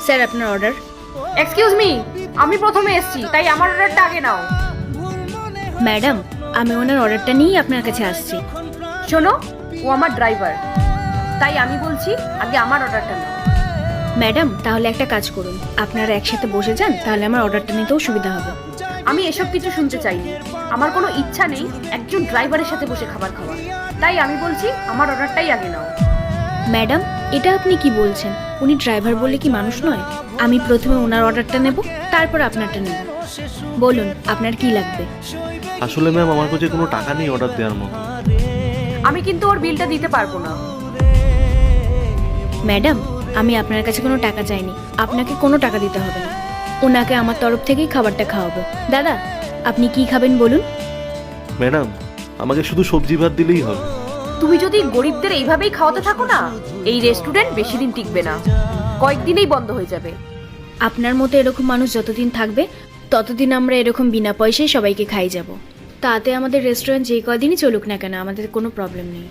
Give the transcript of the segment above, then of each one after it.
Sir আপনার order. Excuse me, আমি প্রথমে এসেছি, তাই আমার অর্ডারটা আগে নাও। ম্যাডাম, আমি ওনার অর্ডারটা নিয়েই আপনার কাছে আসছি। শোনো, ও আমার ড্রাইভার, তাই আমি বলছি আগে আমার অর্ডারটা নাও। ম্যাডাম, তাহলে একটা কাজ করুন, আপনারা একসাথে বসে যান, তাহলে আমার অর্ডারটা নিতেও সুবিধা হবে। আমি এসব কিছু শুনতে চাইনি। আমার কোনো ইচ্ছা নেই একজন ড্রাইভারের সাথে বসে খাবার খাওয়ার, তাই আমি বলছি আমার অর্ডারটাই আগে নাও। ম্যাডাম, এটা আপনি কি বলছেন? উনি ড্রাইভার বলে কি মানুষ নয়? আমি প্রথমে ওনার অর্ডারটা নেব, তারপর আপনারটা নেব। বলুন আপনার কি লাগবে? আসলে ম্যাম আমার কাছে কোনো টাকা নেই অর্ডার দেওয়ার মতো। আমি কিন্তু ওর বিলটা দিতে পারবো না। ম্যাডাম, আমি আপনার কাছে কোনো টাকা চাইনি, আপনাকে কোনো টাকা দিতে হবে না। ওনাকে আমার তরফ থেকেই খাবারটা খাওয়াবো। দাদা, আপনি কি খাবেন বলুন? ম্যাডাম, আমাকে শুধু সবজি ভাত দিলেই হবে। তুমি যদি গরিবদের এইভাবেই খাওয়াতে থাকো না, এই রেস্টুরেন্ট বেশি দিন টিকবে না, কয়েকদিনেই বন্ধ হয়ে যাবে। আপনার মতো এরকম মানুষ যতদিন থাকবে ততদিন আমরা এরকম বিনা পয়সায় সবাইকে খাই যাব। তাতে আমাদের রেস্টুরেন্ট যে কদিনই চলুক না কেন, আমাদের কোনো প্রবলেম নেই।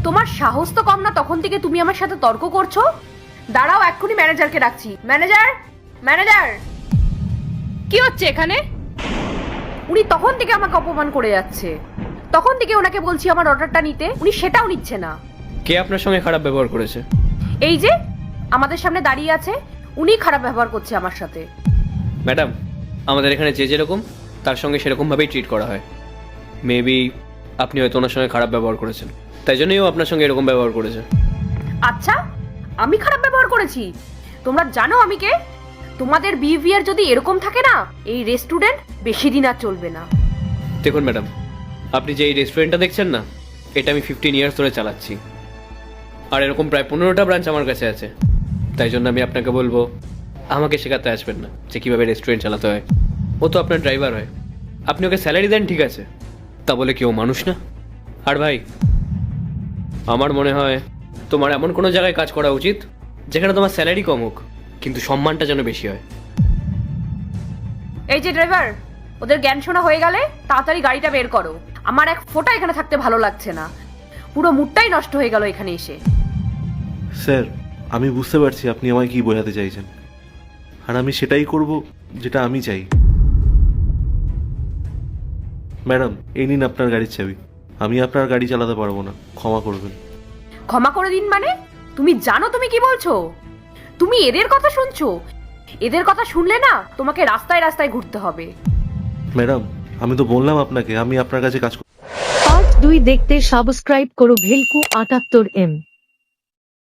তোমার সাহস তো কম না, তখন থেকে তুমি আমার সাথে তর্ক করছো। দাঁড়াও, এক্ষুনি ম্যানেজারকে ডাকছি। ম্যানেজার, ম্যানেজার, কি হচ্ছে এখানে? উনি তখন থেকে আমাকে অপমান করে যাচ্ছে। তখন থেকে ওনাকে বলছি আমার অর্ডারটা নিতে, উনি সেটাও নিচ্ছে না। কে আপনার সঙ্গে খারাপ ব্যবহার করেছে? এই যে আমাদের সামনে দাঁড়িয়ে আছে, উনি খারাপ ব্যবহার করছে আমার সাথে। ম্যাডাম, আমাদের এখানে যে যেরকম তার সঙ্গে সেরকমভাবেই ট্রিট করা হয়। মেবি আপনি হয়তো ওনার সঙ্গে খারাপ ব্যবহার করেছেন, তাই জন্যই ও আপনার সঙ্গে এরকম ব্যবহার করেছে। আচ্ছা, আমি খারাপ ব্যবহার করেছি? তোমরা জানো আমি কে? তোমাদের বিহেভিয়ার যদি এরকম থাকে না, এই রেস্টুরেন্ট বেশি দিন আর চলবে না। দেখুন ম্যাডাম, আপনি যে এই রেস্টুরেন্টটা দেখছেন না, এটা আমি 15 ইয়ার্স ধরে চালাচ্ছি, আর এরকম প্রায় 15টা ব্রাঞ্চ আমার কাছে আছে। তাই জন্য আমি আপনাকে বলবো, আমাকে শেখাতে আসবেন না যে কীভাবে রেস্টুরেন্ট চালাতে হয়। ও তো আপনার ড্রাইভার হয়, আপনি ওকে স্যালারি দেন ঠিক আছে, তা বলে কি ও মানুষ না? আর ভাই, আমার মনে হয় তোমার এমন কোনো জায়গায় কাজ করা উচিত যেখানে তোমার স্যালারি কম হোক, কিন্তু সম্মানটা যেন বেশি হয়। এই যে ড্রাইভার, ওদের জ্ঞান শোনা হয়ে গেলে তাড়াতাড়ি গাড়িটা বের করো। আমার এক ফোঁটা এখানে থাকতে ভালো লাগছে না, পুরো মুডটাই নষ্ট হয়ে গেল এখানে এসে। স্যার, আমি বুঝতে পারছি আপনি আমায় কি বোঝাতে চাইছেন, আর আমি সেটাই করব যেটা আমি চাই। ম্যাডাম, এই নিন আপনার গাড়ির চাবি। আমি আপনার গাড়ি চালাতে পারবো না, ক্ষমা করবেন। ক্ষমা করে দিন মানে? তুমি জানো তুমি কি বলছো? তুমি এদের কথা শুনছো? এদের কথা শুনলে না তোমাকে রাস্তায় রাস্তায় ঘুরতে হবে। ম্যাডাম, আমি তো বললাম আপনাকে আমি আপনার কাছে কাজ পার্ট 2 দেখতে সাবস্ক্রাইব করো ভেলকু 78M।